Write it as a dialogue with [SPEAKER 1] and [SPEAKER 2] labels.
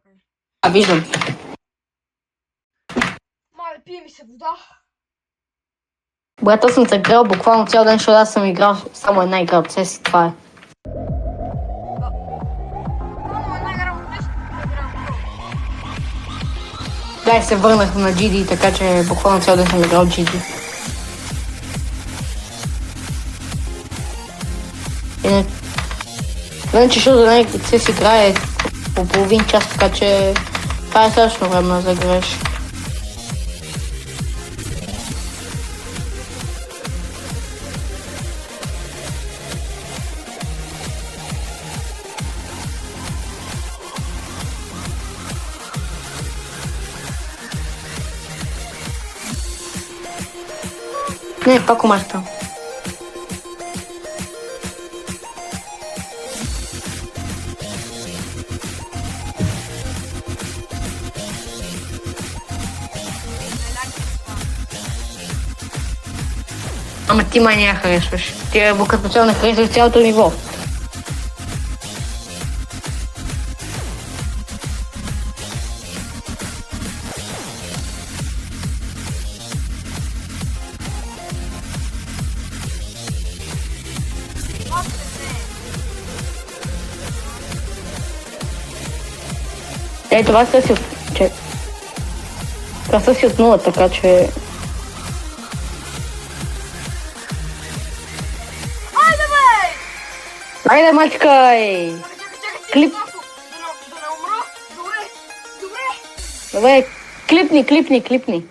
[SPEAKER 1] чакай.
[SPEAKER 2] Виждам.
[SPEAKER 1] Мале, пие ми се вода.
[SPEAKER 2] Брат, аз съм те играл буквално цял ден, защото аз съм играл само една игра от си, това е.
[SPEAKER 1] Само една игра от тест, играм Pro.
[SPEAKER 2] Да, и се върнах на GD, така че буквално цял ден съм играл GD. Иначе, защото за нея се играе по половин час, така че това е страшно време да играеш. Не, пак умъртвам. Ама ти май не я харесваш. Ти като цяло не харесваш цялото ниво. Това са си от... Това са си от нула, така че...
[SPEAKER 1] Айде, бе!
[SPEAKER 2] Айде, мачкай!
[SPEAKER 1] Чакай,
[SPEAKER 2] Клип.
[SPEAKER 1] малко. Да не умра. Добре.
[SPEAKER 2] Добре, клипни.